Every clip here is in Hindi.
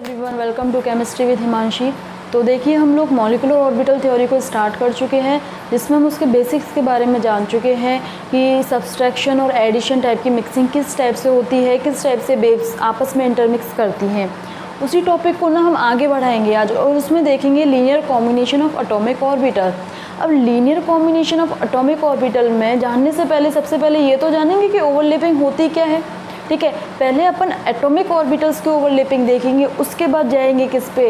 Everyone, welcome to chemistry with Himanshi. तो देखिए, हम लोग मॉलिक्यूलर ऑर्बिटल थ्योरी को स्टार्ट कर चुके हैं, जिसमें हम उसके बेसिक्स के बारे में जान चुके हैं कि सब्सट्रैक्शन और एडिशन टाइप की मिक्सिंग किस टाइप से होती है, किस टाइप से वेव्स आपस में इंटरमिक्स करती हैं। उसी टॉपिक को ना हम आगे बढ़ाएंगे आज, और उसमें देखेंगे linear combination of atomic orbital. अब linear combination of atomic orbital में जानने से पहले सबसे पहले ये तो जानेंगे कि ओवरलैपिंग होती क्या है। ठीक है, पहले अपन एटॉमिक ऑर्बिटल्स के ओवरलैपिंग देखेंगे, उसके बाद जाएंगे किस पे,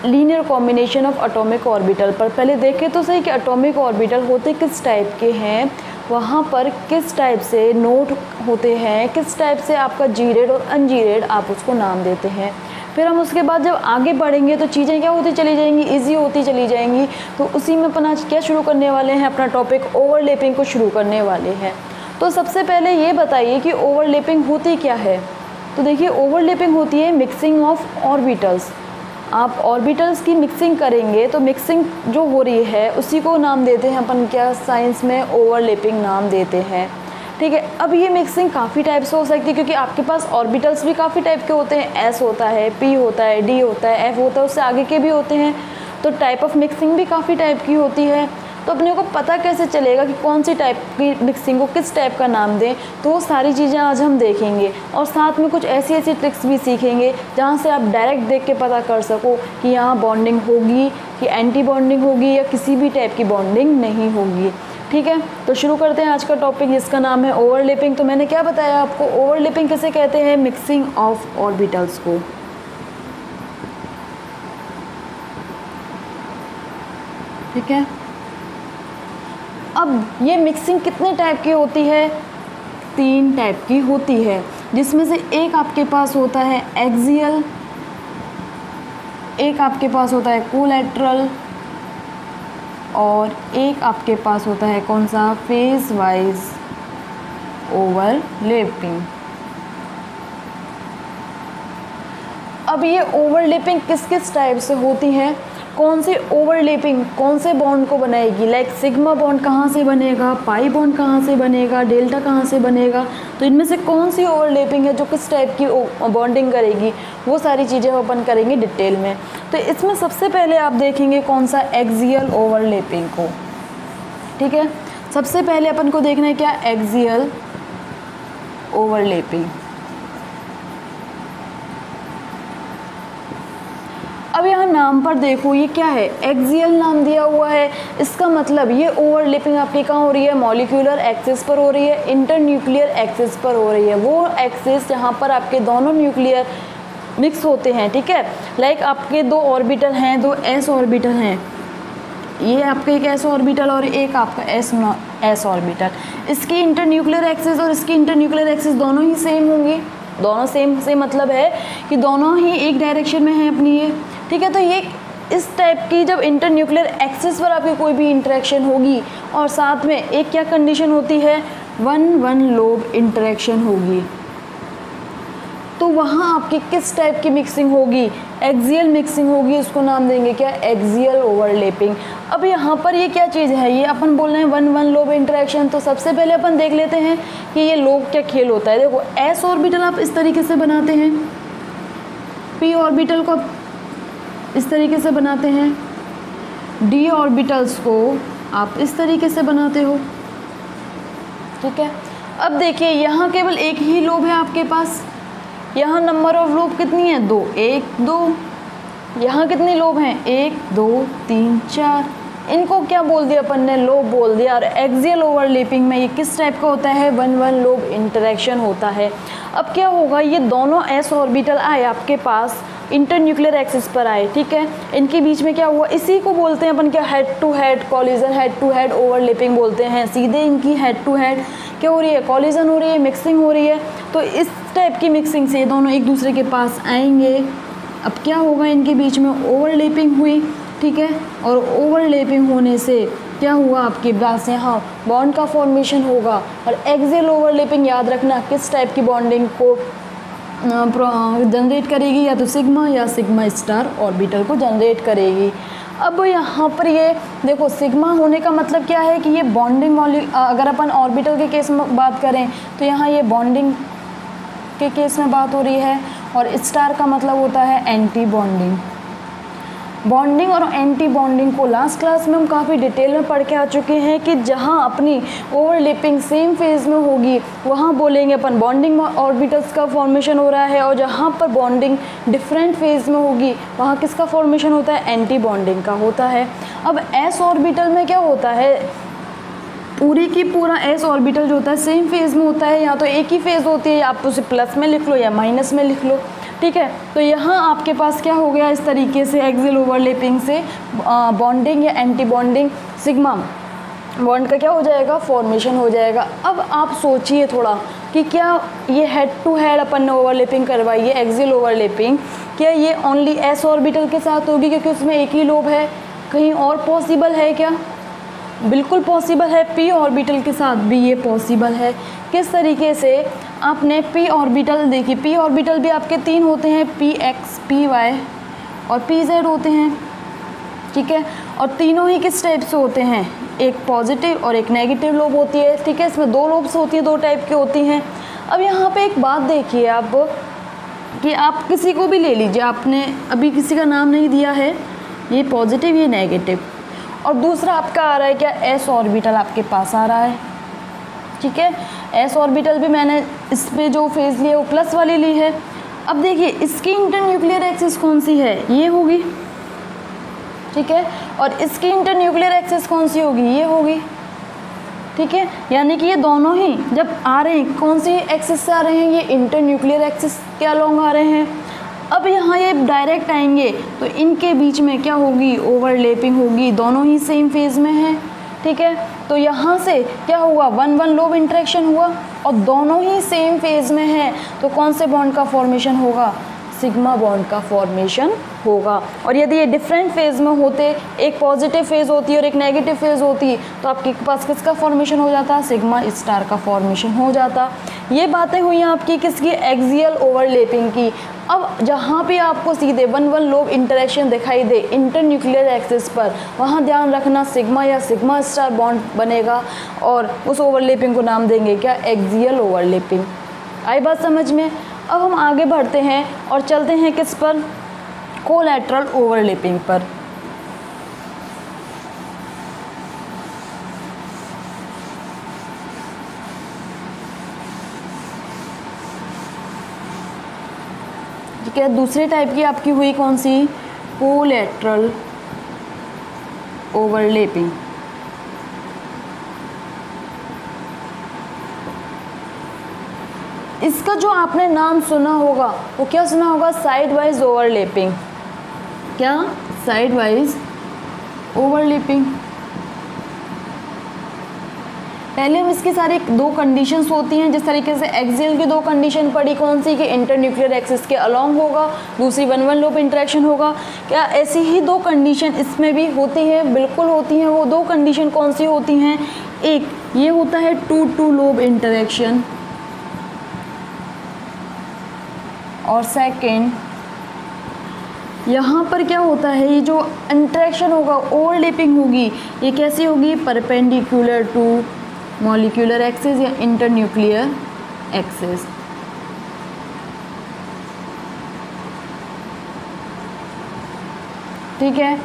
linear combination of atomic orbital पर। पहले देखें तो सही कि एटॉमिक ऑर्बिटल होते किस टाइप के हैं, वहाँ पर किस टाइप से नोट होते हैं, किस टाइप से आपका जीरेड और अनजीरेड आप उसको नाम देते हैं। फिर हम उसके बाद जब आगे बढ़ेंगे तो चीज़ें क्या होती चली जाएंगी, इजी होती चली जाएंगी। तो उसी में अपन आज क्या शुरू करने वाले हैं, अपना टॉपिक ओवरलैपिंग को शुरू करने वाले हैं। तो सबसे पहले ये बताइए कि ओवरलैपिंग होती क्या है। तो देखिए, ओवरलैपिंग होती है मिक्सिंग ऑफ ऑर्बिटल्स। आप ऑर्बिटल्स की मिक्सिंग करेंगे तो मिक्सिंग जो हो रही है उसी को नाम देते हैं अपन क्या, साइंस में ओवरलैपिंग नाम देते हैं। ठीक है, अब ये मिक्सिंग काफ़ी टाइप से हो सकती है, क्योंकि आपके पास ऑर्बिटल्स भी काफ़ी टाइप के होते हैं। एस होता है, पी होता है, डी होता है, एफ होता है, उससे आगे के भी होते हैं। तो टाइप ऑफ मिक्सिंग भी काफ़ी टाइप की होती है। तो अपने को पता कैसे चलेगा कि कौन सी टाइप की मिक्सिंग को किस टाइप का नाम दें, तो वो सारी चीज़ें आज हम देखेंगे। और साथ में कुछ ऐसी ऐसी ट्रिक्स भी सीखेंगे जहाँ से आप डायरेक्ट देख के पता कर सको कि यहाँ बॉन्डिंग होगी, कि एंटी बॉन्डिंग होगी, या किसी भी टाइप की बॉन्डिंग नहीं होगी। ठीक है, तो शुरू करते हैं आज का टॉपिक, जिसका नाम है ओवरलैपिंग। तो मैंने क्या बताया आपको, ओवरलैपिंग किसे कहते हैं, मिक्सिंग ऑफ ऑर्बिटल्स को। ठीक है, अब ये मिक्सिंग कितने टाइप की होती है, 3 टाइप की होती है, जिसमें से एक आपके पास होता है एक्सियल, एक आपके पास होता है कोलैटरल, और एक आपके पास होता है कौन सा, फेज वाइज ओवरलैपिंग। अब ये ओवरलैपिंग किस किस टाइप से होती है, कौन सी ओवरलैपिंग कौन से बॉन्ड को बनाएगी, लाइक सिग्मा बॉन्ड कहाँ से बनेगा, पाई बॉन्ड कहाँ से बनेगा, डेल्टा कहाँ से बनेगा। तो इनमें से कौन सी ओवरलैपिंग है जो किस टाइप की बॉन्डिंग करेगी, वो सारी चीज़ें अपन करेंगे डिटेल में। तो इसमें सबसे पहले आप देखेंगे कौन सा, एक्सियल ओवरलैपिंग को। ठीक है, सबसे पहले अपन को देखना है क्या, एक्सियल ओवरलैपिंग। अब यहाँ नाम पर देखो, ये क्या है, एक्सियल नाम दिया हुआ है। इसका मतलब ये ओवरलैपिंग आपकी कहाँ हो रही है, मॉलिक्यूलर एक्सिस पर हो रही है, इंटरन्यूक्लियर एक्सिस पर हो रही है। वो एक्सिस जहाँ पर आपके दोनों न्यूक्लियर मिक्स होते हैं। ठीक है, लाइक आपके 2 ऑर्बिटल हैं, 2 एस ऑर्बिटल हैं, ये आपका एक एस ऑर्बिटल और एक आपका एस ऑर्बिटल। इसकी इंटरन्यूक्लियर एक्सिस और इसकी इंटरन्यूक्लियर एक्सिस दोनों ही सेम होंगी। दोनों सेम से मतलब है कि दोनों ही एक डायरेक्शन में है अपनी ये। ठीक है, तो ये इस टाइप की जब इंटरन्यूक्लियर एक्सिस पर आपकी कोई भी इंटरेक्शन होगी, और साथ में एक क्या कंडीशन होती है, 1-1 लोब इंटरेक्शन होगी, तो वहाँ आपकी किस टाइप की मिक्सिंग होगी, एक्सियल मिक्सिंग होगी। उसको नाम देंगे क्या, एक्सियल ओवरलैपिंग। अब यहाँ पर ये क्या चीज़ है, ये अपन बोल रहे हैं 1-1 लोब इंटरेक्शन। तो सबसे पहले अपन देख लेते हैं कि ये लोब क्या खेल होता है। देखो, एस ऑर्बिटल आप इस तरीके से बनाते हैं, पी ऑर्बिटल को इस तरीके से बनाते हैं, डी ऑर्बिटल्स को आप इस तरीके से बनाते हो। ठीक है, अब देखिए यहाँ केवल एक ही लोब है आपके पास, यहाँ नंबर ऑफ लोब कितनी है, 2, 1, 2। यहाँ कितने लोब हैं, 1, 2, 3, 4। इनको क्या बोल दिया अपन ने, लोब बोल दिया। और एक्सियल ओवरलैपिंग में ये किस टाइप का होता है, 1-1 लोब इंटरेक्शन होता है। अब क्या होगा, ये दोनों एस ऑर्बिटल आए आपके पास, इंटरन्यूक्लियर एक्सिस पर आए। ठीक है, इनके बीच में क्या हुआ, इसी को बोलते हैं अपन क्या, head to head collision, head to head overlapping बोलते हैं। सीधे इनकी हेड टू हेड क्या हो रही है, कॉलिजन हो रही है, मिक्सिंग हो रही है। तो इस टाइप की मिक्सिंग से दोनों एक दूसरे के पास आएंगे। अब क्या होगा, इनके बीच में ओवरलैपिंग हुई। ठीक है, और ओवरलैपिंग होने से क्या हुआ, आपके पास यहाँ बॉन्ड का फॉर्मेशन होगा। और एक्सियल ओवरलैपिंग याद रखना किस टाइप की बॉन्डिंग को जनरेट करेगी, या तो सिग्मा या सिग्मा स्टार ऑर्बिटल को जनरेट करेगी। अब यहाँ पर ये देखो, सिग्मा होने का मतलब क्या है कि ये बॉन्डिंग अगर अपन ऑर्बिटल के केस में बात करें तो यहाँ ये बॉन्डिंग के केस में बात हो रही है, और स्टार का मतलब होता है एंटी बॉन्डिंग। बॉन्डिंग और एंटी बॉन्डिंग को लास्ट क्लास में हम काफ़ी डिटेल में पढ़ के आ चुके हैं कि जहाँ अपनी ओवरलैपिंग सेम फेज में होगी वहाँ बोलेंगे अपन बॉन्डिंग ऑर्बिटल्स का फॉर्मेशन हो रहा है, और जहाँ पर बॉन्डिंग डिफरेंट फेज में होगी वहाँ किसका फॉर्मेशन होता है, एंटी बॉन्डिंग का होता है। अब एस ऑर्बिटल में क्या होता है, पूरी की पूरा एस ऑर्बिटल जो होता है सेम फेज में होता है, या तो एक ही फेज होती है, आप उसे प्लस में लिख लो या माइनस में लिख लो, ठीक है। तो यहाँ आपके पास क्या हो गया, इस तरीके से एक्सियल ओवरलैपिंग से बॉन्डिंग या एंटी बॉन्डिंग सिग्मा बॉन्ड का क्या हो जाएगा, फॉर्मेशन हो जाएगा। अब आप सोचिए थोड़ा कि क्या ये हेड टू हेड अपन ने ओवरलैपिंग करवाई है एक्सियल ओवरलैपिंग, क्या ये ओनली एस ऑर्बिटल के साथ होगी क्योंकि उसमें एक ही लोब है, कहीं और पॉसिबल है क्या, बिल्कुल पॉसिबल है। पी ऑर्बिटल के साथ भी ये पॉसिबल है। किस तरीके से, आपने पी ऑर्बिटल देखी, पी ऑर्बिटल भी आपके तीन होते हैं, पी एक्स, पी वाई और पी जेड होते हैं, ठीक है। और तीनों ही किस टाइप से होते हैं, एक पॉजिटिव और एक नेगेटिव लोब होती है, ठीक है। इसमें दो लोब्स होती हैं, दो टाइप की होती हैं। अब यहाँ पे एक बात देखिए आप कि आप किसी को भी ले लीजिए, आपने अभी किसी का नाम नहीं दिया है, ये पॉजिटिव ये नेगेटिव, और दूसरा आपका आ रहा है क्या, एस ऑर्बिटल आपके पास आ रहा है, ठीक है। एस ऑर्बिटल भी मैंने इस पे जो फेज ली है वो प्लस वाली ली है। अब देखिए इसकी इंटरन्यूक्लियर एक्सिस कौन सी है, ये होगी, ठीक है, और इसकी इंटरन्यूक्लियर एक्सिस कौन सी होगी, ये होगी, ठीक है। यानी कि ये दोनों ही जब आ रहे हैं कौन सी एक्सिस से आ रहे हैं, ये इंटरन्यूक्लियर एक्सिस के अलोंग आ रहे हैं। अब यहाँ ये डायरेक्ट आएंगे तो इनके बीच में क्या होगी, ओवरलैपिंग होगी, दोनों ही सेम फेज में है, ठीक है। तो यहाँ से क्या हुआ, वन वन लोब इंटरेक्शन हुआ और दोनों ही सेम फेज में है, तो कौन से बॉन्ड का फॉर्मेशन होगा, सिग्मा बॉन्ड का फॉर्मेशन होगा। और यदि ये डिफरेंट फेज में होते, एक पॉजिटिव फेज होती और एक नेगेटिव फेज होती, तो आपके पास किसका फॉर्मेशन हो जाता, सिग्मा स्टार का फॉर्मेशन हो जाता। ये बातें हुई आपकी किसकी, एक्सियल ओवरलैपिंग की। अब जहाँ भी आपको सीधे वन वन लोब इंटरेक्शन दिखाई दे इंटरन्यूक्लियर एक्सिस पर, वहाँ ध्यान रखना सिग्मा या सिग्मा स्टार बॉन्ड बनेगा और उस ओवरलैपिंग को नाम देंगे क्या, एक्सियल ओवरलैपिंग। आई बात समझ में। अब हम आगे बढ़ते हैं और चलते हैं किस पर, कोलैटरल ओवरलैपिंग पर। ठीक है, दूसरी टाइप की आपकी हुई कौन सी, कोलैटरल ओवरलैपिंग। इसका जो आपने नाम सुना होगा वो क्या सुना होगा, साइड वाइज ओवरलैपिंग। क्या, साइड वाइज ओवरलैपिंग। पहले हम इसकी सारी दो कंडीशंस होती हैं, जिस तरीके से एक्सियल की दो कंडीशन पड़ी, कौन सी कि इंटरन्यूक्लियर एक्सिस के अलोंग होगा, दूसरी वन वन लोब इंटरेक्शन होगा। क्या ऐसी ही दो कंडीशन इसमें भी होती है, बिल्कुल होती हैं। वो दो कंडीशन कौन सी होती हैं, एक ये होता है टू टू लोब इंटरेक्शन, और सेकेंड यहाँ पर क्या होता है, ये जो इंटरेक्शन होगा, ओवरलैपिंग होगी, ये कैसी होगी, परपेंडिकुलर टू मॉलिक्यूलर एक्सिस या इंटरन्यूक्लियर एक्सिस। ठीक है,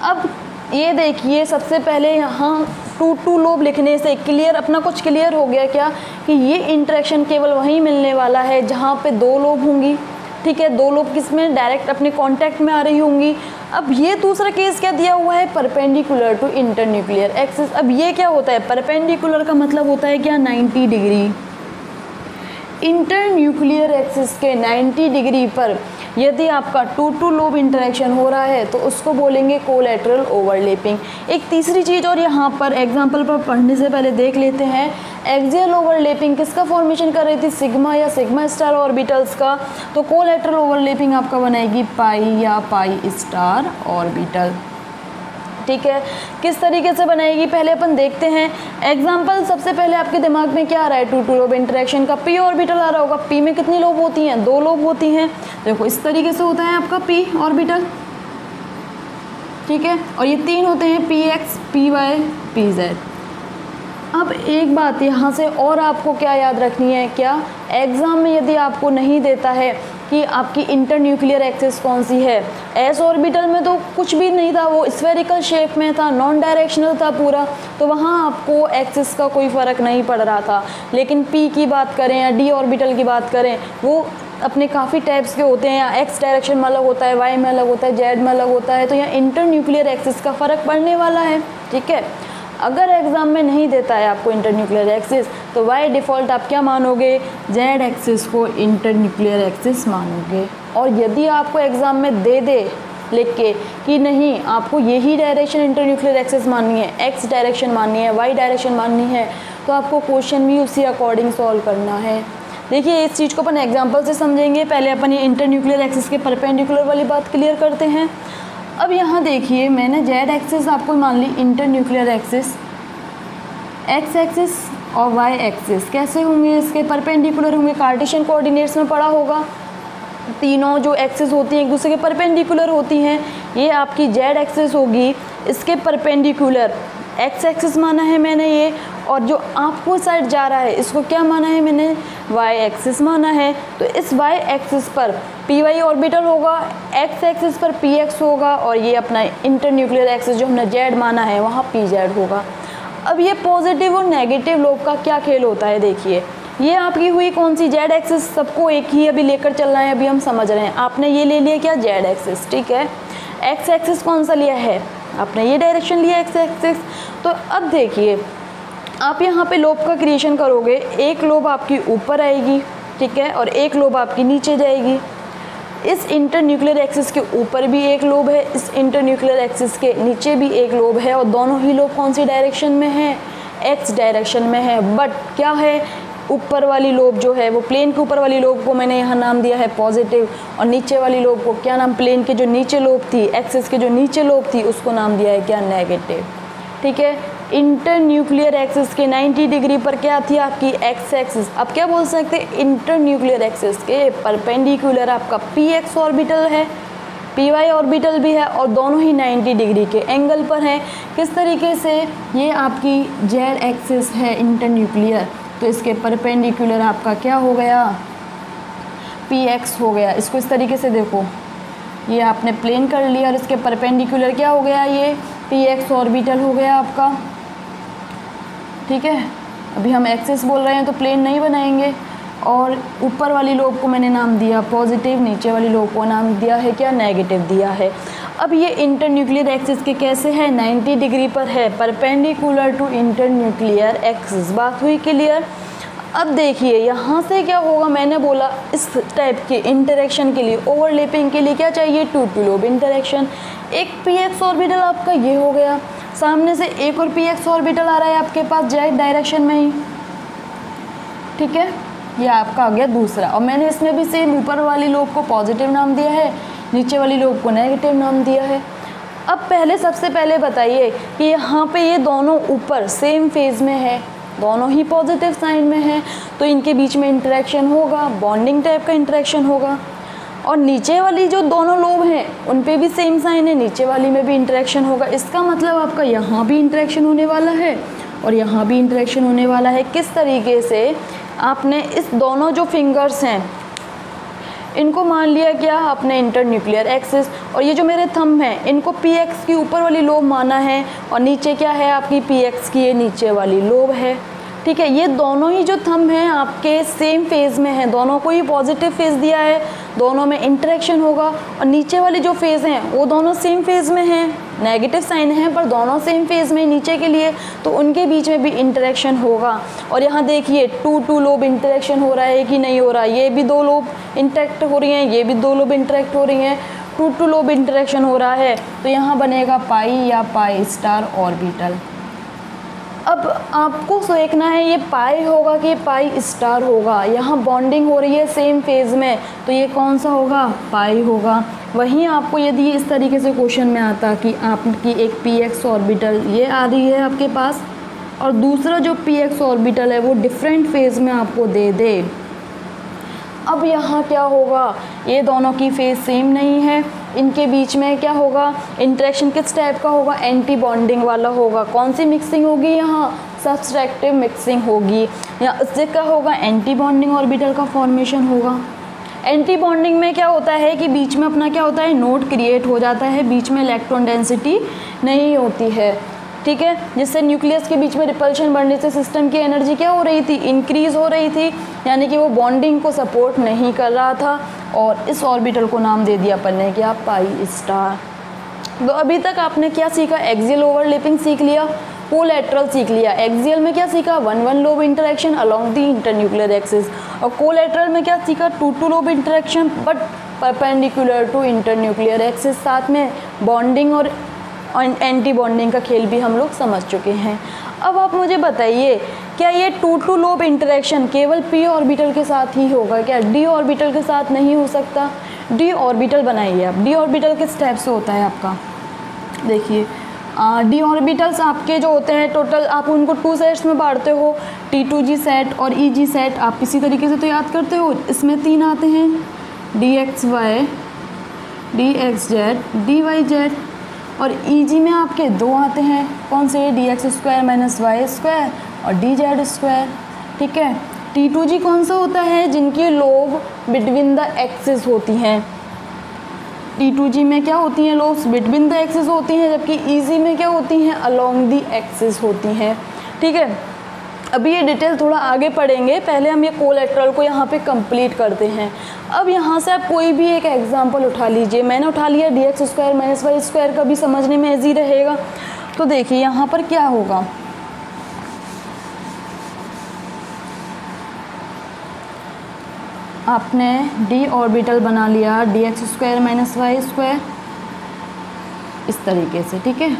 अब ये देखिए सबसे पहले यहाँ टू टू लोब लिखने से क्लियर, अपना कुछ क्लियर हो गया क्या, कि ये इंटरेक्शन केवल वहीं मिलने वाला है जहाँ पे दो लोब होंगी। ठीक है, दो लोब किसमें, डायरेक्ट अपने कांटेक्ट में आ रही होंगी। अब ये दूसरा केस क्या दिया हुआ है, परपेंडिकुलर टू इंटरन्यूक्लियर एक्सिस। अब ये क्या होता है, परपेंडिकुलर का मतलब होता है क्या, 90 डिग्री। इंटरन्यूक्लियर एक्सिस के 90 डिग्री पर यदि आपका टू टू लोब इंटरेक्शन हो रहा है तो उसको बोलेंगे कोलैटरल ओवरलैपिंग। एक तीसरी चीज़ और यहाँ पर एग्जांपल पर पढ़ने से पहले देख लेते हैं, एक्सियल ओवरलैपिंग किसका फॉर्मेशन कर रही थी, सिग्मा या सिग्मा स्टार ऑर्बिटल्स का। तो कोलैटरल ओवरलैपिंग आपका बनाएगी पाई या पाई स्टार ऑर्बिटल। ठीक है, किस तरीके से बनाएगी पहले अपन देखते हैं एग्जाम्पल। सबसे पहले आपके दिमाग में क्या आ रहा है, टू टू लोब इंटरेक्शन का पी ऑर्बिटल आ रहा होगा। पी में कितनी लोब होती हैं, दो लोब होती हैं। देखो इस तरीके से होता है आपका पी ऑर्बिटल। ठीक है, और ये तीन होते हैं, p x, p y, p z. अब एक बात यहाँ से और आपको क्या याद रखनी है, क्या एग्ज़ाम में यदि आपको नहीं देता है कि आपकी इंटरन्यूक्लियर एक्सिस कौन सी है। एस ऑर्बिटल में तो कुछ भी नहीं था, वो स्फेरिकल शेप में था, नॉन डायरेक्शनल था पूरा, तो वहाँ आपको एक्सिस का कोई फ़र्क नहीं पड़ रहा था। लेकिन पी की बात करें या डी ऑर्बिटल की बात करें, वो अपने काफ़ी टाइप्स के होते हैं, या एक्स डायरेक्शन में अलग होता है, वाई में अलग होता है, जेड में अलग होता है, तो यहाँ इंटरन्यूक्लियर एक्सिस का फ़र्क पड़ने वाला है। ठीक है, अगर एग्ज़ाम में नहीं देता है आपको इंटरन्यूक्लियर एक्सिस, तो बाय डिफ़ॉल्ट आप क्या मानोगे, जेड एक्सिस को इंटरन्यूक्लियर एक्सिस मानोगे। और यदि आपको एग्ज़ाम में दे दे लिख के कि नहीं आपको यही डायरेक्शन इंटरन्यूक्लियर एक्सिस माननी है, एक्स डायरेक्शन माननी है, वाई डायरेक्शन माननी है, तो आपको क्वेश्चन भी उसी अकॉर्डिंग सॉल्व करना है। देखिए इस चीज़ को अपन एग्जाम्पल से समझेंगे। पहले अपन ये इंटरन्यूक्लियर एक्सिस के परपेंडिकुलर वाली बात क्लियर करते हैं। अब यहाँ देखिए मैंने जेड एक्सिस आपको मान ली इंटरन्यूक्लियर एक्सिस, एक्स एक्सिस और वाई एक्सिस कैसे होंगे, इसके परपेंडिकुलर होंगे, कार्टेशियन कोऑर्डिनेट्स में पढ़ा होगा। तीनों जो एक्सिस होती हैं एक दूसरे के परपेंडिकुलर होती हैं। ये आपकी जेड एक्सिस होगी, इसके परपेंडिकुलर एक्स एक्सिस माना है मैंने ये, और जो आपको साइड जा रहा है इसको क्या माना है मैंने, वाई एक्सिस माना है। तो इस वाई एक्सिस पर पी वाई ऑर्बिटल होगा, एक्स एक्सिस पर पी एक्स होगा, और ये अपना इंटरन्यूक्लियर एक्सिस जो हमने जेड माना है वहाँ पी जेड होगा। अब ये पॉजिटिव और नेगेटिव लोब का क्या खेल होता है, देखिए ये आपकी हुई कौन सी, जेड एक्सिस। सबको एक ही अभी लेकर चलना है, अभी हम समझ रहे हैं। आपने ये ले लिया क्या, जेड एक्सिस, ठीक है। एक्स एक्सिस कौन सा लिया है, आपने ये डायरेक्शन लिया एक्स एक्सिस। तो अब देखिए आप यहाँ पे लोब का क्रिएशन करोगे, एक लोब आपकी ऊपर आएगी, ठीक है, और एक लोब आपकी नीचे जाएगी। इस इंटरन्यूक्लियर एक्सिस के ऊपर भी एक लोब है, इस इंटरन्यूक्लियर एक्सिस के नीचे भी एक लोब है, और दोनों ही लोब कौन सी डायरेक्शन में है, एक्स डायरेक्शन में है। बट क्या है, ऊपर वाली लोब जो है वो प्लेन के ऊपर वाली लोब को मैंने यहाँ नाम दिया है पॉजिटिव, और नीचे वाली लोब को क्या नाम, प्लेन के जो नीचे लोब थी, एक्सिस के जो नीचे लोब थी उसको नाम दिया है क्या, नेगेटिव। ठीक है, इंटरन्यूक्लियर एक्सिस के 90 डिग्री पर क्या थी आपकी, एक्स एक्सिस। अब क्या बोल सकते हैं, इंटरन्यूक्लियर एक्सिस के परपेंडिकुलर आपका पी एक्स ऑर्बिटल है, पी वाई ऑर्बिटल भी है, और दोनों ही 90 डिग्री के एंगल पर हैं। किस तरीके से, ये आपकी जेड एक्सिस है इंटरन्यूक्लियर, तो इसके परपेंडिकुलर आपका क्या हो गया, पी एक्स हो गया। इसको इस तरीके से देखो, ये आपने प्लेन कर लिया और इसके परपेंडिकुलर क्या हो गया, ये पी एक्स ऑर्बिटल हो गया आपका। ठीक है, अभी हम एक्सिस बोल रहे हैं तो प्लेन नहीं बनाएंगे, और ऊपर वाली लोब को मैंने नाम दिया पॉजिटिव, नीचे वाली लोब को नाम दिया है क्या, नेगेटिव दिया है। अब ये इंटरन्यूक्लियर एक्सिस के कैसे है, 90 डिग्री पर है, परपेंडिकुलर टू इंटरन्यूक्लियर एक्सिस। बात हुई क्लियर। अब देखिए यहाँ से क्या होगा, मैंने बोला इस टाइप के इंटरेक्शन के लिए, ओवरलैपिंग के लिए क्या चाहिए, टू टू लोब इंटरेक्शन। एक पी एक्स ऑर्बिटल आपका ये हो गया, सामने से एक और पी एक्स ऑर्बिटल आ रहा है आपके पास जेड डायरेक्शन में ही, ठीक है, ये आपका आ गया दूसरा। और मैंने इसमें भी सेम ऊपर वाली लोब को पॉजिटिव नाम दिया है, नीचे वाली लोब को नेगेटिव नाम दिया है। अब पहले सबसे पहले बताइए कि यहाँ पे ये दोनों ऊपर सेम फेज़ में है, दोनों ही पॉजिटिव साइन में है, तो इनके बीच में इंटरेक्शन होगा, बॉन्डिंग टाइप का इंटरेक्शन होगा। और नीचे वाली जो दोनों लोब हैं उन पे भी सेम साइन है, नीचे वाली में भी इंटरेक्शन होगा। इसका मतलब आपका यहाँ भी इंटरेक्शन होने वाला है और यहाँ भी इंटरेक्शन होने वाला है। किस तरीके से, आपने इस दोनों जो फिंगर्स हैं इनको मान लिया क्या, अपने इंटरन्यूक्लियर एक्सिस, और ये जो मेरे थंब हैं इनको पी एक्स की ऊपर वाली लोब माना है, और नीचे क्या है आपकी पी एक्स की ये नीचे वाली लोब है। ठीक है, ये दोनों ही जो थंब हैं आपके सेम फेज़ में हैं, दोनों को ही पॉजिटिव फेज़ दिया है, दोनों में इंटरेक्शन होगा। और नीचे वाले जो फेज़ हैं वो दोनों सेम फेज़ में हैं, नेगेटिव साइन है पर दोनों सेम फेज़ में नीचे के लिए, तो उनके बीच में भी इंटरेक्शन होगा। और यहाँ देखिए टू टू लोब इंटरेक्शन हो रहा है कि नहीं हो रहा, ये भी दो लोब इंटरेक्ट हो रही हैं, ये भी दो लोब इंटरेक्ट हो रही हैं, टू टू लोब इंटरेक्शन हो रहा है, तो यहाँ बनेगा पाई या पाई स्टार ऑर्बिटल। अब आपको देखना है ये पाई होगा कि पाई स्टार होगा। यहाँ बॉन्डिंग हो रही है सेम फेज़ में, तो ये कौन सा होगा, पाई होगा। वहीं आपको यदि इस तरीके से क्वेश्चन में आता कि आपकी एक पी एक्स ऑर्बिटल ये आ रही है आपके पास, और दूसरा जो पी एक्स ऑर्बिटल है वो डिफरेंट फेज़ में आपको दे दे, अब यहाँ क्या होगा, ये दोनों की फेज़ सेम नहीं है, इनके बीच में क्या होगा, इंटरेक्शन किस टाइप का होगा, एंटी बॉन्डिंग वाला होगा। कौन सी मिक्सिंग होगी, यहाँ सब्सट्रैक्टिव मिक्सिंग होगी, या इससे क्या होगा, एंटी बॉन्डिंग ऑर्बिटल का फॉर्मेशन होगा। एंटी बॉन्डिंग में क्या होता है कि बीच में अपना क्या होता है, नोड क्रिएट हो जाता है, बीच में इलेक्ट्रॉन डेंसिटी नहीं होती है, ठीक है, जिससे न्यूक्लियस के बीच में रिपल्शन बढ़ने से सिस्टम की एनर्जी क्या हो रही थी, इंक्रीज हो रही थी, यानी कि वो बॉन्डिंग को सपोर्ट नहीं कर रहा था। और इस ऑर्बिटल को नाम दे दिया अपन ने क्या, पाई स्टार। तो अभी तक आपने क्या सीखा, एक्सियल ओवरलैपिंग सीख लिया, कोलैटरल सीख लिया। एक्सियल में क्या सीखा, 1-1 lobe interaction along the internuclear axis, और कोलैटरल में क्या सीखा, 2-2 lobe interaction but perpendicular to internuclear axis. साथ में बॉन्डिंग और एंटी बॉन्डिंग का खेल भी हम लोग समझ चुके हैं। अब आप मुझे बताइए, क्या ये 2-2 लोब इंटरेक्शन केवल पी ऑर्बिटल के साथ ही होगा क्या, डी ऑर्बिटल के साथ नहीं हो सकता? डी ऑर्बिटल बनाइए आप। डी ऑर्बिटल किस टाइप से होता है आपका, देखिए डी ऑर्बिटल्स आपके जो होते हैं टोटल, आप उनको 2 सेट्स में बांटते हो, T2G सेट और EG सेट। आप इसी तरीके से तो याद करते हो। इसमें 3 आते हैं, DXY, DXZ, DYZ, और EG में आपके 2 आते हैं, कौन से, DX² - Y² और DZ², ठीक है। T2G कौन सा होता है, जिनकी लोब बिटवीन द एक्सिस होती हैं। T2G में क्या होती हैं, लोब्स बिटवीन द एक्सिस होती हैं, जबकि EG में क्या होती हैं, अलोंग द एक्सिस होती हैं, ठीक है। अभी ये डिटेल थोड़ा आगे पढ़ेंगे, पहले हम ये कोलैटरल को यहाँ पे कंप्लीट करते हैं। अब यहाँ से आप कोई भी एक एग्जांपल उठा लीजिए। मैंने उठा लिया DX² - Y² का भी समझने में ईजी रहेगा। तो देखिए यहाँ पर क्या होगा, आपने डी ऑर्बिटल बना लिया DX² - Y² इस तरीके से, ठीक है।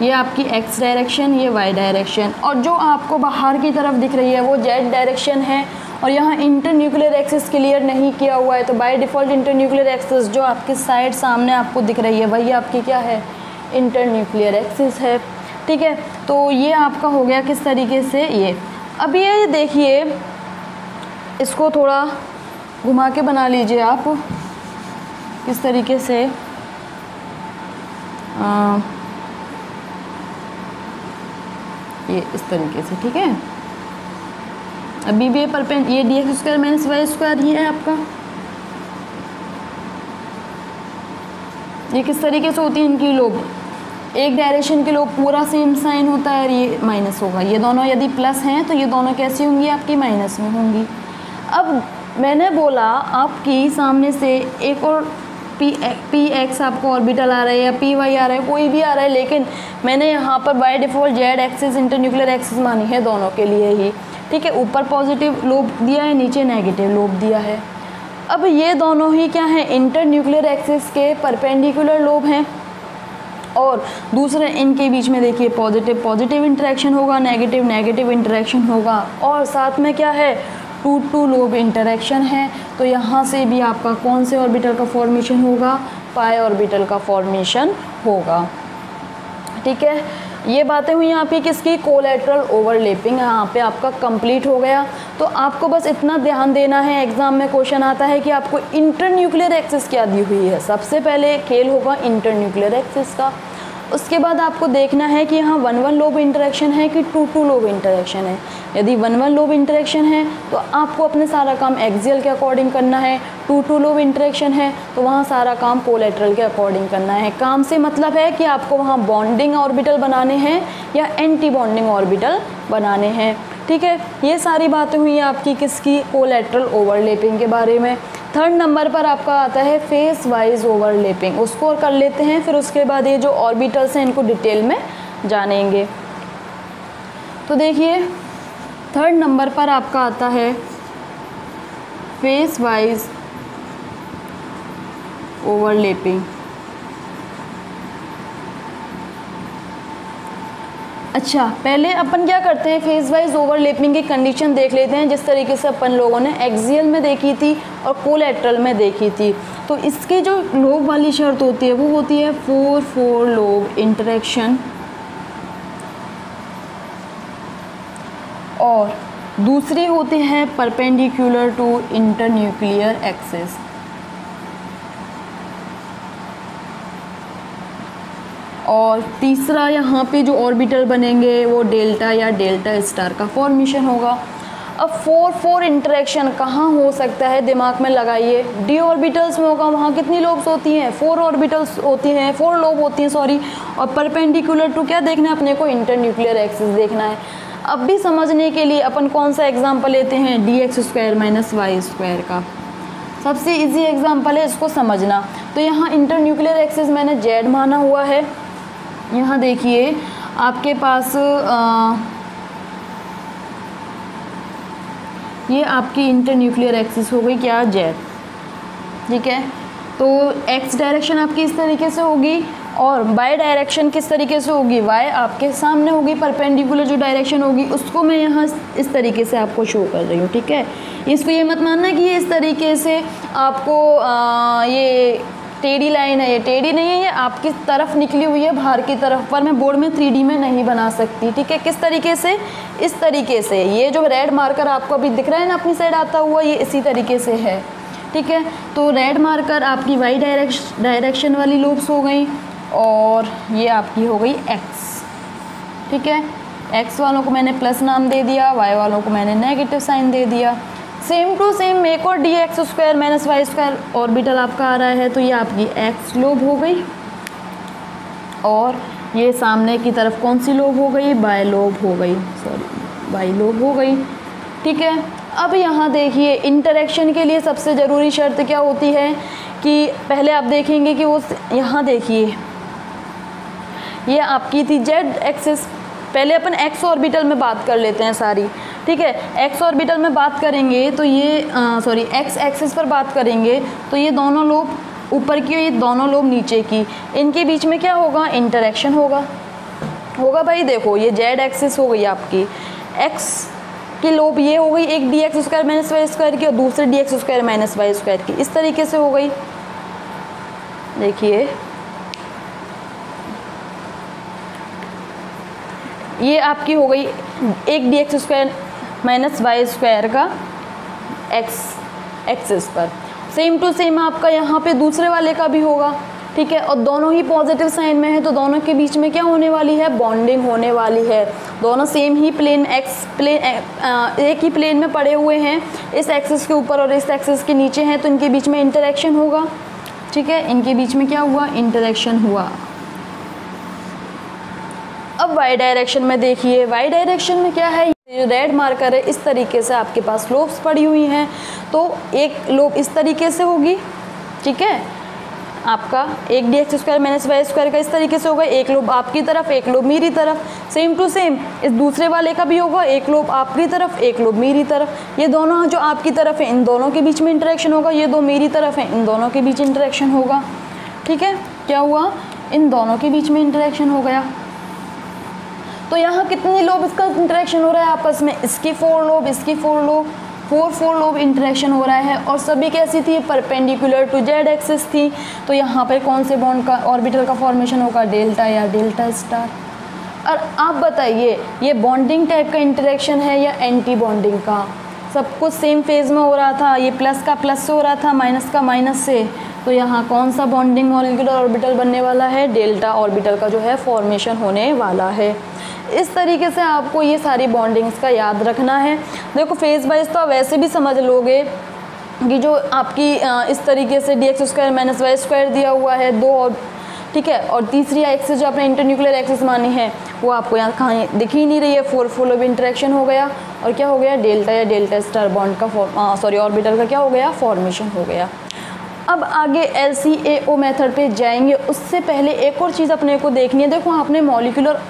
ये आपकी x डायरेक्शन, ये y डायरेक्शन, और जो आपको बाहर की तरफ दिख रही है वो z डायरेक्शन है। और यहाँ इंटरन्यूक्लियर एक्सिस क्लियर नहीं किया हुआ है, तो बाय डिफ़ॉल्ट इंटरन्यूक्लियर एक्सिस जो आपकी साइड सामने आपको दिख रही है वही आपकी क्या है, इंटरन्यूक्लियर एक्सिस है, ठीक है। तो ये आपका हो गया किस तरीके से, ये। अब ये देखिए, इसको थोड़ा घुमा के बना लीजिए आप, किस तरीके से, ये इस तरीके से, ठीक है। अभी भी ये DX² - Y² ही है आपका। ये किस तरीके से होती है इनकी लोब, एक डायरेक्शन के लोब पूरा सेम साइन होता है, और ये माइनस होगा। ये दोनों यदि प्लस हैं तो ये दोनों कैसी होंगी, आपकी माइनस में होंगी। अब मैंने बोला आपकी सामने से एक और PX आपको ऑर्बिटल आ रहा है या PY आ रहा है, कोई भी आ रहा है, लेकिन मैंने यहाँ पर by default Z axis internuclear axis मानी है दोनों के लिए ही, ठीक है। ऊपर पॉजिटिव लोब दिया है, नीचे नेगेटिव लोब दिया है। अब ये दोनों ही क्या हैं, इंटरन्यूक्लियर एक्सिस के परपेंडिकुलर लोब हैं, और दूसरे इनके बीच में देखिए पॉजिटिव पॉजिटिव इंटरेक्शन होगा, नेगेटिव नेगेटिव इंटरेक्शन होगा, और साथ में क्या है, 2-2 लोब इंटरेक्शन है। तो यहाँ से भी आपका कौन से ऑर्बिटल का फॉर्मेशन होगा, पाई ऑर्बिटल का फॉर्मेशन होगा, ठीक है। ये बातें हुई आपकी किसकी, कोलैटरल ओवरलैपिंग, यहाँ पे आपका कंप्लीट हो गया। तो आपको बस इतना ध्यान देना है, एग्जाम में क्वेश्चन आता है कि आपको इंटरन्यूक्लियर एक्सिस क्या दी हुई है। सबसे पहले खेल होगा इंटरन्यूक्लियर एक्सिस का, उसके बाद आपको देखना है कि यहाँ 1-1 लोब इंटरेक्शन है कि 2-2 लोब इंटरेक्शन है। यदि 1-1 लोब इंटरेक्शन है तो आपको अपने सारा काम एक्सियल के अकॉर्डिंग करना है, 2-2 लोब इंटरेक्शन है तो वहाँ सारा काम कोलैटरल के अकॉर्डिंग करना है। काम से मतलब है कि आपको वहाँ बॉन्डिंग ऑर्बिटल बनाने हैं या एंटी बॉन्डिंग ऑर्बिटल बनाने हैं, ठीक है। ये सारी बातें हुई आपकी किसकी, कोलैटरल ओवरलैपिंग के बारे में। 3rd नंबर पर आपका आता है फेस वाइज ओवरलैपिंग, उसको कर लेते हैं, फिर उसके बाद ये जो ऑर्बिटल्स हैं इनको डिटेल में जानेंगे। तो देखिए 3rd नंबर पर आपका आता है फेस वाइज ओवरलैपिंग। अच्छा, पहले अपन क्या करते हैं, फेज वाइज ओवरलैपिंग की कंडीशन देख लेते हैं, जिस तरीके से अपन लोगों ने एक्सियल में देखी थी और कोलैटरल में देखी थी। तो इसकी जो लोब वाली शर्त होती है वो होती है 4-4 लोब इंटरेक्शन, और दूसरी होती है परपेंडिकुलर टू इंटरन्यूक्लियर एक्सिस। और तीसरा यहाँ पे जो ऑर्बिटल बनेंगे वो डेल्टा या डेल्टा स्टार का फॉर्मेशन होगा। अब 4 इंटरेक्शन कहाँ हो सकता है, दिमाग में लगाइए। डी ऑर्बिटल्स में होगा, वहाँ कितनी लोब्स होती हैं, 4 ऑर्बिटल्स होती हैं, 4 लोब होती हैं सॉरी। और परपेंडिकुलर टू क्या देखना है अपने को, इंटरन्यूक्लियर एक्सिस देखना है। अब भी समझने के लिए अपन कौन सा एग्जाम्पल लेते हैं, dx² - y² का। सबसे इजी एग्जाम्पल है, इसको समझना। तो यहाँ इंटरन्यूक्लियर एक्सिस मैंने z माना हुआ है। यहाँ देखिए आपके पास ये आपकी इंटरन्यूक्लियर एक्सिस हो गई क्या, z, ठीक है। तो x डायरेक्शन आपकी इस तरीके से होगी और y डायरेक्शन किस तरीके से होगी, y आपके सामने होगी। परपेंडिकुलर जो डायरेक्शन होगी उसको मैं यहाँ इस तरीके से आपको शो कर रही हूँ, ठीक है। इसको ये मत मानना कि ये इस तरीके से आपको ये टेढ़ी लाइन है, ये टेढ़ी नहीं है, ये आपकी तरफ निकली हुई है बाहर की तरफ, पर मैं बोर्ड में 3D में नहीं बना सकती, ठीक है। किस तरीके से, इस तरीके से। ये जो रेड मार्कर आपको अभी दिख रहा है ना अपनी साइड आता हुआ, ये इसी तरीके से है, ठीक है। तो रेड मार्कर आपकी y डायरेक्शन वाली लूप्स हो गई और ये आपकी हो गई x, ठीक है। x वालों को मैंने प्लस नाम दे दिया, y वालों को मैंने नेगेटिव साइन दे दिया। सेम टू सेम एक और dx² - y² ऑर्बिटल आपका आ रहा है, तो ये आपकी x लोब हो गई और ये सामने की तरफ कौन सी लोब हो गई, y लोब हो गई, सॉरी y लोब हो गई, ठीक है। अब यहाँ देखिए इंटरेक्शन के लिए सबसे ज़रूरी शर्त क्या होती है कि पहले आप देखेंगे कि वो, यहाँ देखिए ये आपकी थी z एक्सिस। पहले अपन x ऑर्बिटल में बात कर लेते हैं सारी, ठीक है। x ऑर्बिटल में बात करेंगे तो ये सॉरी x एक्सिस पर बात करेंगे तो ये दोनों लोब ऊपर की और ये दोनों लोब नीचे की, इनके बीच में क्या होगा, इंटरेक्शन होगा भाई। देखो ये z एक्सिस हो गई आपकी, x की लोब ये हो गई एक dx² - y² की और दूसरे dx² - y² की, इस तरीके से हो गई। देखिए ये आपकी हो गई एक dx² - y² का x एक्सिस पर। सेम टू सेम आपका यहाँ पे दूसरे वाले का भी होगा, ठीक है। और दोनों ही पॉजिटिव साइन में है तो दोनों के बीच में क्या होने वाली है, बॉन्डिंग होने वाली है। दोनों सेम ही प्लेन एक ही प्लेन में पड़े हुए हैं, इस एक्सिस के ऊपर और इस एक्सिस के नीचे हैं, तो इनके बीच में इंटरेक्शन होगा, ठीक है। इनके बीच में क्या हुआ, इंटरेक्शन हुआ। अब y डायरेक्शन में देखिए, y डायरेक्शन में क्या है, ये रेड मार्कर है, इस तरीके से आपके पास लोब्स पड़ी हुई हैं। तो एक लोब इस तरीके से होगी, ठीक है, आपका एक dx² - y² का इस तरीके से होगा, एक लोब आपकी तरफ, एक लोब मेरी तरफ। सेम टू सेम इस दूसरे वाले का भी होगा, एक लोब आपकी तरफ, एक लोब मेरी तरफ। ये दोनों जो आपकी तरफ है इन दोनों के बीच में इंटरेक्शन होगा, ये दो मेरी तरफ है इन दोनों के बीच इंटरेक्शन होगा, ठीक है। क्या हुआ, इन दोनों के बीच में इंटरेक्शन हो गया। तो यहाँ कितनी लोब इसका इंटरेक्शन हो रहा है आपस में, इसकी 4 लोब, इसकी 4 लोब, 4 लोब इंटरेक्शन हो रहा है और सभी कैसी थी, परपेंडिकुलर टू z एक्सिस थी। तो यहाँ पर कौन से बॉन्ड का, ऑर्बिटल का फॉर्मेशन होगा, डेल्टा या डेल्टा स्टार। और आप बताइए ये बॉन्डिंग टाइप का इंटरेक्शन है या एंटी बॉन्डिंग का, सब कुछ सेम फेज में हो रहा था, ये प्लस का प्लस से हो रहा था, माइनस का माइनस से। तो यहाँ कौन सा बॉन्डिंग मॉलिक्यूलर ऑर्बिटल बनने वाला है, डेल्टा ऑर्बिटल का जो है फॉर्मेशन होने वाला है। इस तरीके से आपको ये सारी बॉन्डिंग्स का याद रखना है। देखो फेज वाइज तो आप वैसे भी समझ लोगे कि जो आपकी इस तरीके से dx² - y² दिया हुआ है 2 और, ठीक है। और तीसरी एक्सिस जो आपने इंटरन्यूक्लियर एक्सिस मानी है वो आपको यहाँ कहाँ दिख ही नहीं रही है, 4 लोब इंटरेक्शन हो गया और क्या हो गया, डेल्टा या डेल्टा स्टार बॉन्ड का सॉरी ऑर्बिटल का क्या हो गया, फॉर्मेशन हो गया। अब आगे LCAO मेथड पे जाएंगे, उससे पहले एक और चीज़ अपने को देखनी है। देखो आपने मॉलिक्यूलर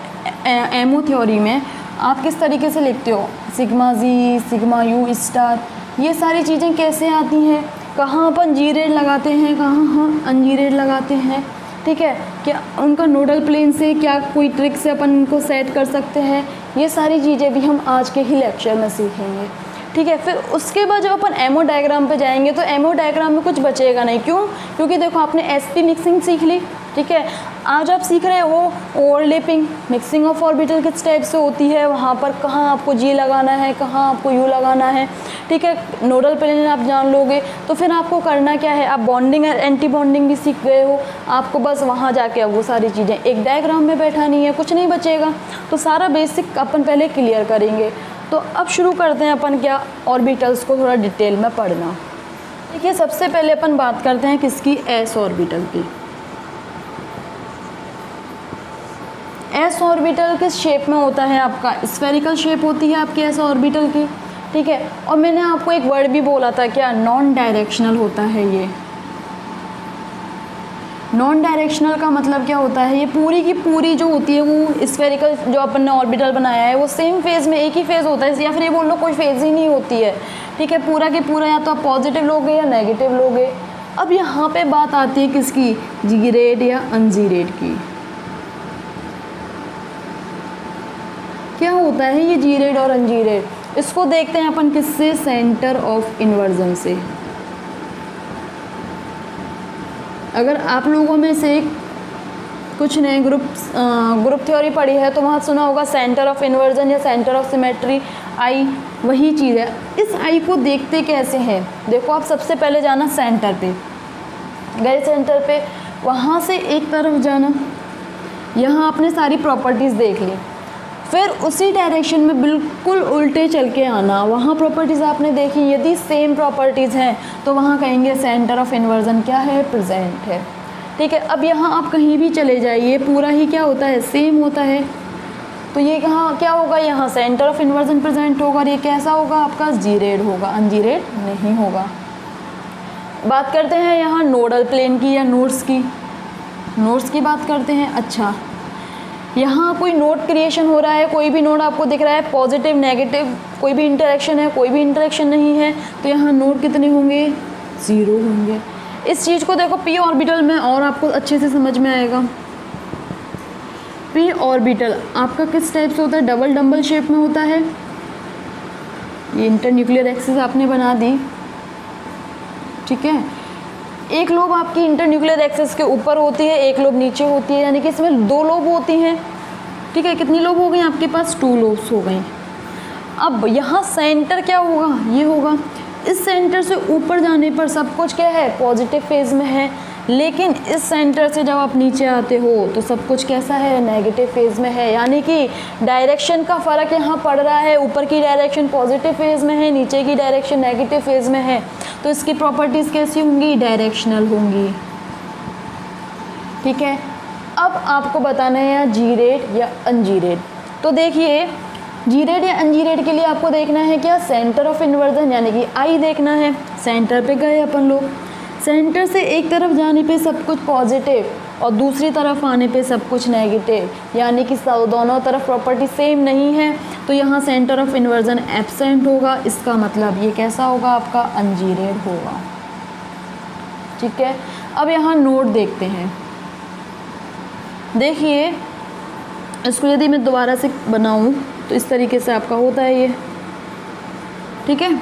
एमओ थ्योरी में आप किस तरीके से लिखते हो, sigma g, sigma u star, ये सारी चीज़ें कैसे आती हैं, कहाँ अपन जी रेड लगाते हैं, कहाँ हम अनजी रेड लगाते हैं, ठीक है। क्या उनका नोडल प्लेन से क्या कोई ट्रिक से अपन उनको सेट कर सकते हैं, ये सारी चीज़ें भी हम आज के ही लेक्चर में सीखेंगे, ठीक है। फिर उसके बाद जब अपन एमओ डायग्राम पे जाएंगे तो एमओ डायग्राम में कुछ बचेगा नहीं, क्यों, क्योंकि देखो आपने sp मिक्सिंग सीख ली, ठीक है। आज आप सीख रहे हो ओवरलैपिंग, मिक्सिंग ऑफ ऑर्बिटल किस टाइप से होती है, वहाँ पर कहाँ आपको जी लगाना है, कहाँ आपको यू लगाना है, ठीक है। नोडल प्लेन आप जान लोगे तो फिर आपको करना क्या है, आप बॉन्डिंग और एंटी बॉन्डिंग भी सीख गए हो, आपको बस वहाँ जाके अब वो सारी चीज़ें एक डायग्राम में बैठानी है, कुछ नहीं बचेगा। तो सारा बेसिक अपन पहले क्लियर करेंगे। तो अब शुरू करते हैं अपन क्या, ऑर्बिटल्स को थोड़ा डिटेल में पढ़ना। देखिए सबसे पहले अपन बात करते हैं किसकी, एस ऑर्बिटल की। एस ऑर्बिटल किस शेप में होता है आपका, स्फेरिकल शेप होती है आपकी एस ऑर्बिटल की, ठीक है। और मैंने आपको एक वर्ड भी बोला था क्या, नॉन डायरेक्शनल होता है ये। नॉन डायरेक्शनल का मतलब क्या होता है, ये पूरी की पूरी जो होती है वो स्फेरिकल जो अपन ने ऑर्बिटल बनाया है वो सेम फेज में, एक ही फेज होता है, या फिर ये बोल लो कोई फेज ही नहीं होती है, ठीक है। पूरा के पूरा या तो आप पॉजिटिव लोगे या नेगेटिव लोगे। अब यहाँ पे बात आती है किसकी, जीरेड या अनजीरेड की। क्या होता है ये जीरेड और अनजीरेड, इसको देखते हैं अपन किससे, सेंटर ऑफ इन्वर्जन से। अगर आप लोगों में से कुछ ने ग्रुप थ्योरी पढ़ी है तो वहाँ सुना होगा सेंटर ऑफ इन्वर्जन या सेंटर ऑफ सिमेट्री, आई वही चीज़ है। इस आई को देखते कैसे हैं, देखो आप सबसे पहले जाना सेंटर पे, गए सेंटर पे, वहाँ से एक तरफ जाना, यहाँ आपने सारी प्रॉपर्टीज़ देख ली, फिर उसी डायरेक्शन में बिल्कुल उल्टे चल के आना, वहाँ प्रॉपर्टीज़ आपने देखी, यदि सेम प्रॉपर्टीज़ हैं तो वहाँ कहेंगे सेंटर ऑफ इन्वर्जन क्या है, प्रेजेंट है, ठीक है। अब यहाँ आप कहीं भी चले जाइए पूरा ही क्या होता है, सेम होता है। तो ये कहाँ क्या होगा, यहाँ सेंटर ऑफ इन्वर्जन प्रेजेंट होगा और ये कैसा होगा आपका, जीरेड होगा, अनजीरेड नहीं होगा। बात करते हैं यहाँ नोडल प्लेन की या नोड्स की, नोड्स की बात करते हैं। अच्छा, यहाँ कोई नोड क्रिएशन हो रहा है, कोई भी नोड आपको दिख रहा है, पॉजिटिव नेगेटिव कोई भी इंटरेक्शन है, कोई भी इंटरेक्शन नहीं है, तो यहाँ नोड कितने होंगे, 0 होंगे। इस चीज़ को देखो पी ऑर्बिटल में और आपको अच्छे से समझ में आएगा। पी ऑर्बिटल आपका किस टाइप से होता है, डबल डम्बल शेप में होता है। ये इंटरन्यूक्लियर एक्सिस आपने बना दी, ठीक है। एक लोब आपकी इंटरन्यूक्लियर एक्सिस के ऊपर होती है, एक लोब नीचे होती है, यानी कि इसमें 2 लोब होती हैं, ठीक है। कितनी लोब हो गई आपके पास, 2 लोब्स हो गई। अब यहाँ सेंटर क्या होगा, ये होगा। इस सेंटर से ऊपर जाने पर सब कुछ क्या है, पॉजिटिव फेज में है, लेकिन इस सेंटर से जब आप नीचे आते हो तो सब कुछ कैसा है, नेगेटिव फेज में है, यानी कि डायरेक्शन का फ़र्क यहाँ पड़ रहा है, ऊपर की डायरेक्शन पॉजिटिव फेज में है, नीचे की डायरेक्शन नेगेटिव फेज में है, तो इसकी प्रॉपर्टीज़ कैसी होंगी, डायरेक्शनल होंगी, ठीक है। अब आपको बताना है यहाँ जीरेड या अनजीरेड। तो देखिए जीरेड या अनजीरेड के लिए आपको देखना है क्या, सेंटर ऑफ इन्वर्जन यानी कि आई देखना है। सेंटर पे गए अपन लोग, सेंटर से एक तरफ जाने पे सब कुछ पॉजिटिव और दूसरी तरफ आने पे सब कुछ नेगेटिव, यानी कि दोनों तरफ प्रॉपर्टी सेम नहीं है, तो यहाँ सेंटर ऑफ इन्वर्जन एब्सेंट होगा। इसका मतलब ये कैसा होगा आपका, अनजीरेड होगा, ठीक है। अब यहाँ नोड देखते हैं। देखिए इसको यदि मैं दोबारा से बनाऊँ तो इस तरीके से आपका होता है ये, ठीक है।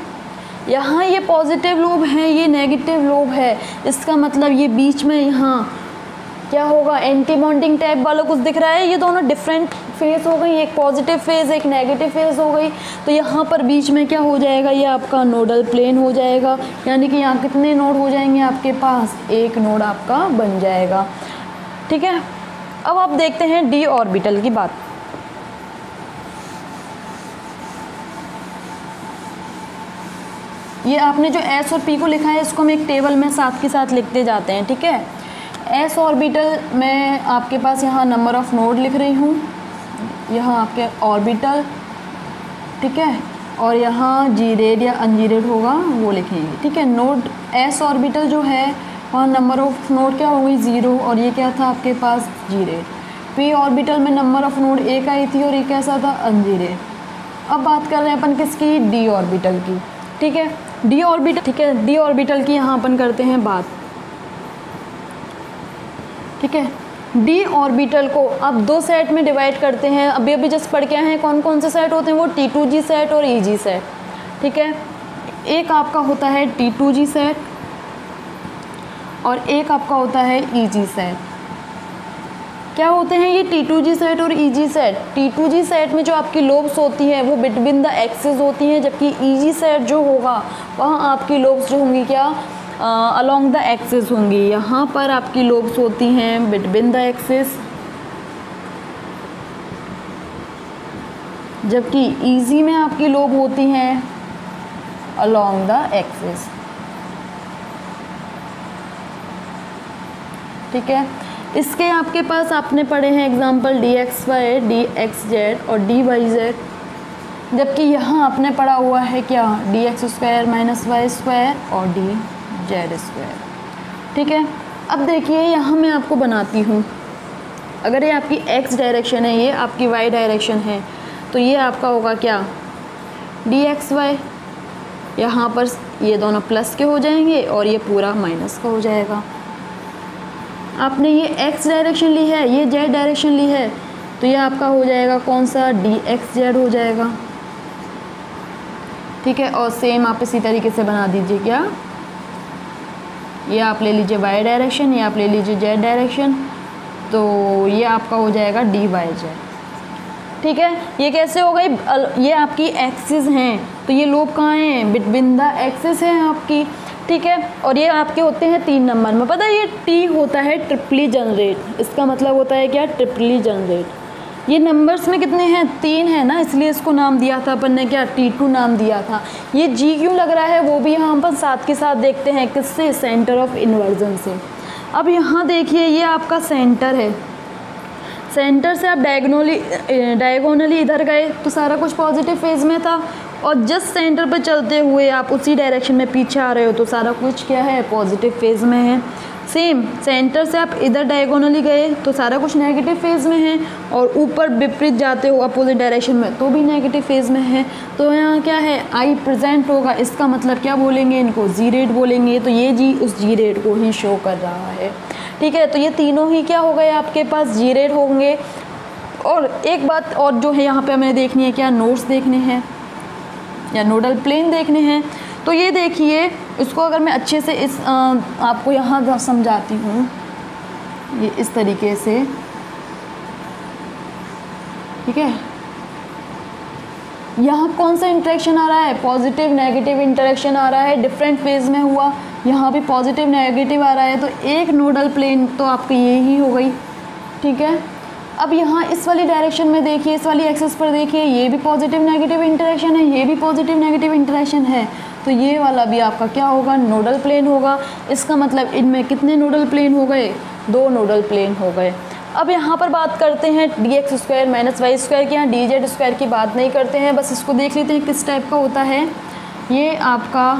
यहाँ ये पॉजिटिव लोब है, ये नेगेटिव लोब है, इसका मतलब ये बीच में यहाँ क्या होगा, एंटी बॉन्डिंग टाइप वाला कुछ दिख रहा है। ये दोनों डिफरेंट फेज हो गई, एक पॉजिटिव फेज एक नेगेटिव फेज हो गई, तो यहाँ पर बीच में क्या हो जाएगा, ये आपका नोडल प्लेन हो जाएगा, यानी कि यहाँ कितने नोड हो जाएंगे आपके पास, एक नोड आपका बन जाएगा, ठीक है। अब आप देखते हैं डी ऑर्बिटल की बात। ये आपने जो एस और पी को लिखा है इसको हम एक टेबल में साथ के साथ लिखते जाते हैं, ठीक है। एस ऑर्बिटल में आपके पास यहाँ नंबर ऑफ नोड लिख रही हूँ, यहाँ आपके ऑर्बिटल, ठीक है, और यहाँ जीरेड या अनजीरेड होगा वो लिखेंगे, ठीक है। नोड एस ऑर्बिटल जो है वहाँ नंबर ऑफ नोड क्या होगी, 0, और ये क्या था आपके पास, जीरेड। पी ऑर्बिटल में नंबर ऑफ नोड 1 आई थी और ये कैसा था, अनजीरेड। अब बात कर रहे हैं अपन किसकी, डी ऑर्बिटल की, ठीक है। डी ऑर्बिटल, ठीक है, डी ऑर्बिटल की यहाँ अपन करते हैं बात, ठीक है। डी ऑर्बिटल को अब 2 सेट में डिवाइड करते हैं। अभी जस्ट पढ़ के आए हैं कौन कौन से सेट होते हैं, वो T2G सेट और EG सेट, ठीक है। एक आपका होता है T2G सेट और एक आपका होता है EG सेट। क्या होते हैं ये T2G सेट और EG सेट। T2G सेट में जो आपकी लोब्स होती हैं वो बिटवीन द एक्सिस होती हैं, जबकि EG सेट जो होगा वहाँ आपकी लोब्स जो होंगी क्या, अलोंग द एक्सिस होंगी। यहाँ पर आपकी लोब्स होती हैं बिटवीन द एक्सिस, जबकि ईजी में आपकी लोब होती हैं अलोंग द एक्सिस। ठीक है, इसके आपके पास आपने पढ़े हैं एग्जाम्पल dxy, dxz और dyz, जबकि यहाँ आपने पढ़ा हुआ है क्या, dx square minus y square और dz स्क्वायर। ठीक है, अब देखिए यहाँ मैं आपको बनाती हूँ, अगर ये आपकी x डायरेक्शन है, ये आपकी y डायरेक्शन है, तो ये आपका होगा क्या, dxy, यहाँ पर ये दोनों प्लस के हो जाएंगे और ये पूरा माइनस का हो जाएगा। आपने ये x डायरेक्शन ली है, ये z डायरेक्शन ली है, तो ये आपका हो जाएगा कौन सा, dxz हो जाएगा। ठीक है, और सेम आप इसी तरीके से बना दीजिए क्या, ये आप ले लीजिए y डायरेक्शन, ये आप ले लीजिए z डायरेक्शन, तो ये आपका हो जाएगा dyz। ठीक है, ये कैसे हो गई, ये आपकी एक्सिस हैं, तो ये लोब कहाँ हैं, बिटवीन द एक्सिस है आपकी। ठीक है, और ये आपके होते हैं 3 नंबर में। पता है ये टी होता है ट्रिपली जनरेट, इसका मतलब होता है क्या, ट्रिपली जनरेट। ये नंबर्स में कितने हैं, 3 है ना, इसलिए इसको नाम दिया था अपन ने क्या, T2 नाम दिया था। ये जी क्यों लग रहा है वो भी यहाँ पर साथ के साथ देखते हैं, किससे, सेंटर ऑफ इन्वर्जन से। अब यहाँ देखिए ये आपका सेंटर है, सेंटर से आप डायगोनली इधर गए तो सारा कुछ पॉजिटिव फेज में था, और जस्ट सेंटर पर चलते हुए आप उसी डायरेक्शन में पीछे आ रहे हो तो सारा कुछ क्या है, पॉजिटिव फेज में है। सेम सेंटर से आप इधर डायगोनली गए तो सारा कुछ नेगेटिव फेज में है, और ऊपर विपरीत जाते हो अपोजिट डायरेक्शन में तो भी नेगेटिव फेज में है। तो यहाँ क्या है, आई प्रेजेंट होगा, इसका मतलब क्या बोलेंगे, इनको जी रेट बोलेंगे, तो ये जी उस जी रेट को ही शो कर रहा है। ठीक है, तो ये तीनों ही क्या हो गए आपके पास, जी रेट होंगे। और एक बात और जो है यहाँ पे हमें देखनी है क्या, नोड्स देखने हैं या नोडल प्लेन देखने हैं। तो ये देखिए, इसको अगर मैं अच्छे से इस आपको यहाँ समझाती हूँ, ये इस तरीके से। ठीक है, यहाँ कौन सा इंटरेक्शन आ रहा है, पॉजिटिव नेगेटिव इंटरेक्शन आ रहा है, डिफरेंट फेज में हुआ, यहाँ भी पॉजिटिव नेगेटिव आ रहा है, तो एक नोडल प्लेन तो आपकी ये ही हो गई। ठीक है, अब यहाँ इस वाली डायरेक्शन में देखिए, इस वाली एक्सिस पर देखिए, ये भी पॉजिटिव नेगेटिव इंटरेक्शन है, ये भी पॉजिटिव नेगेटिव इंटरेक्शन है, तो ये वाला भी आपका क्या होगा, नोडल प्लेन होगा। इसका मतलब इनमें कितने नोडल प्लेन हो गए, 2 नोडल प्लेन हो गए। अब यहाँ पर बात करते हैं dx square minus y square की, यहाँ dz स्क्वायर की बात नहीं करते हैं, बस इसको देख लेते हैं किस टाइप का होता है। ये आपका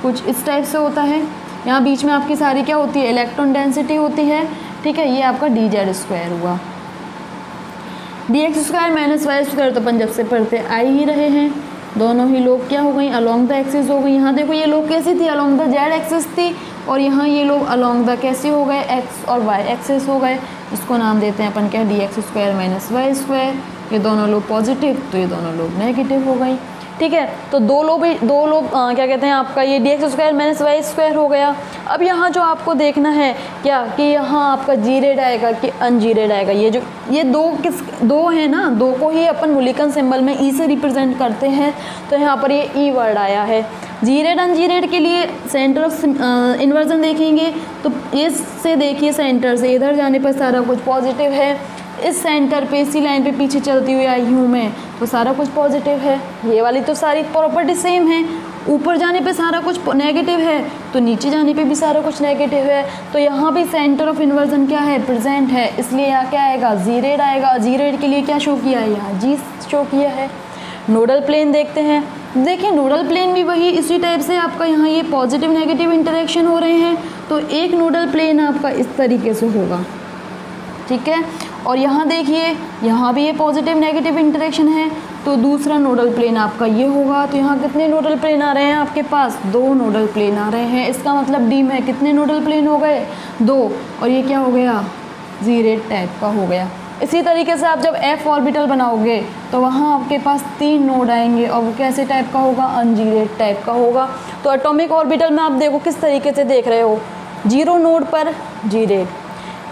कुछ इस टाइप से होता है, यहाँ बीच में आपकी सारी क्या होती है, इलेक्ट्रॉन डेंसिटी होती है। ठीक है, ये आपका dz स्क्वायर हुआ। dx square minus y square तो अपन जब से पढ़ते आ ही रहे हैं, दोनों ही लोग क्या हो गई, अलोंग द एक्सिस हो गई। यहाँ देखो ये लोग कैसी थी, अलोंग द जेड एक्सिस थी, और यहाँ ये लोग अलोंग द कैसे हो गए, एक्स और वाई एक्सिस हो गए। इसको नाम देते हैं अपन क्या, dx square minus y square. ये दोनों लोग पॉजिटिव तो ये दोनों लोग नेगेटिव हो गई। ठीक है, तो दो लोग क्या कहते हैं आपका, ये dx square minus y square हो गया। अब यहाँ जो आपको देखना है क्या, कि यहाँ आपका जी रेड आएगा कि अनजी रेड आएगा। ये दो है ना, दो को ही अपन मूलिकन सिंबल में ई से रिप्रेजेंट करते हैं, तो यहाँ पर ये ई वर्ड आया है। जी रेड अनजी रेड के लिए सेंटर ऑफ इन्वर्जन देखेंगे तो इससे देखिए, सेंटर से इधर जाने पर सारा कुछ पॉजिटिव है, इस सेंटर पे इसी लाइन पे पीछे चलती हुई आई हूँ मैं तो सारा कुछ पॉजिटिव है। ये वाली तो सारी प्रॉपर्टी सेम है, ऊपर जाने पे सारा कुछ नेगेटिव है तो नीचे जाने पे भी सारा कुछ नेगेटिव है। तो यहाँ भी सेंटर ऑफ इन्वर्जन क्या है, प्रेजेंट है, इसलिए यहाँ क्या आएगा, जी रेड आएगा। जी रेड के लिए क्या शो किया है, यहाँ जी शो किया है। नोडल प्लेन देखते हैं, देखिए नोडल प्लेन भी वही इसी टाइप से आपका यहाँ ये पॉजिटिव नेगेटिव इंटरेक्शन हो रहे हैं, तो एक नोडल प्लेन आपका इस तरीके से होगा। ठीक है, और यहाँ देखिए यहाँ भी ये पॉजिटिव नेगेटिव इंटरेक्शन है, तो दूसरा नोडल प्लेन आपका ये होगा। तो यहाँ कितने नोडल प्लेन आ रहे हैं आपके पास, 2 नोडल प्लेन आ रहे हैं। इसका मतलब डी में कितने नोडल प्लेन हो गए, 2, और ये क्या हो गया, जी रेड टाइप का हो गया। इसी तरीके से आप जब f ऑर्बिटल बनाओगे तो वहाँ आपके पास 3 नोड आएंगे और वो कैसे टाइप का होगा, अनजीरेड टाइप का होगा। तो एटॉमिक ऑर्बिटल में आप देखो किस तरीके से देख रहे हो, 0 नोड पर जी रेड,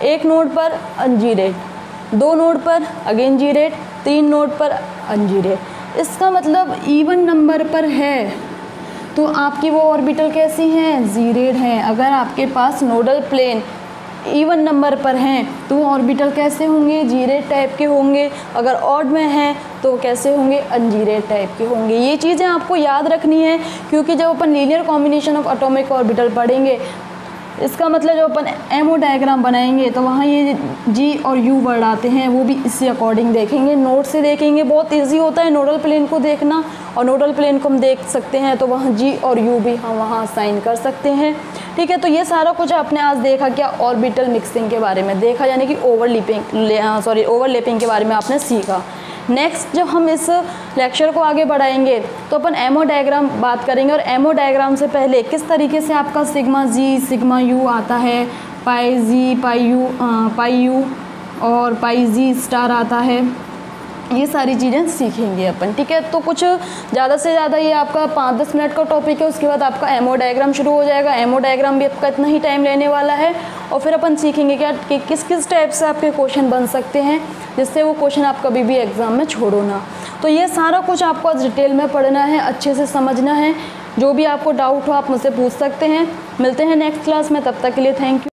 1 नोड पर अनजीरेड, 2 नोड पर अगेन जी रेड, 3 नोड पर अनजीरेड। इसका मतलब इवन नंबर पर है तो आपकी वो ऑर्बिटल कैसी हैं, जी रेड हैं। अगर आपके पास नोडल प्लेन इवन नंबर पर हैं तो वो ऑर्बिटल कैसे होंगे, जीरेट टाइप के होंगे। अगर ऑड में हैं तो कैसे होंगे, अनजीरेट टाइप के होंगे। ये चीज़ें आपको याद रखनी है, क्योंकि जब अपन linear combination of atomic orbital पढ़ेंगे, इसका मतलब जब अपन एमओ डायग्राम बनाएंगे तो वहाँ ये जी और यू वर्ड आते हैं, वो भी इसी अकॉर्डिंग देखेंगे, नोट से देखेंगे। बहुत इजी होता है नोडल प्लेन को देखना, और नोडल प्लेन को हम देख सकते हैं तो वहाँ जी और यू भी हम वहाँ असाइन कर सकते हैं। ठीक है, तो ये सारा कुछ आपने आज देखा क्या, ऑर्बिटल मिक्सिंग के बारे में देखा, यानी कि ओवरलैपिंग के बारे में आपने सीखा। नेक्स्ट जब हम इस लेक्चर को आगे बढ़ाएंगे तो अपन एमओ डायग्राम बात करेंगे, और एमओ डायग्राम से पहले किस तरीके से आपका सिग्मा जी सिग्मा यू आता है, पाई जी पाई यू और पाई जी स्टार आता है, ये सारी चीज़ें सीखेंगे अपन। ठीक है, तो कुछ ज़्यादा से ज़्यादा ये आपका 5-10 मिनट का टॉपिक है, उसके बाद आपका एमओ डायग्राम शुरू हो जाएगा। एमओ डायग्राम भी आपका इतना ही टाइम लेने वाला है, और फिर अपन सीखेंगे क्या कि किस किस टाइप से आपके क्वेश्चन बन सकते हैं, जिससे वो क्वेश्चन आप कभी भी एग्ज़ाम में छोड़ो ना। तो ये सारा कुछ आपको डिटेल में पढ़ना है, अच्छे से समझना है। जो भी आपको डाउट हो आप मुझसे पूछ सकते हैं। मिलते हैं नेक्स्ट क्लास में, तब तक के लिए थैंक यू।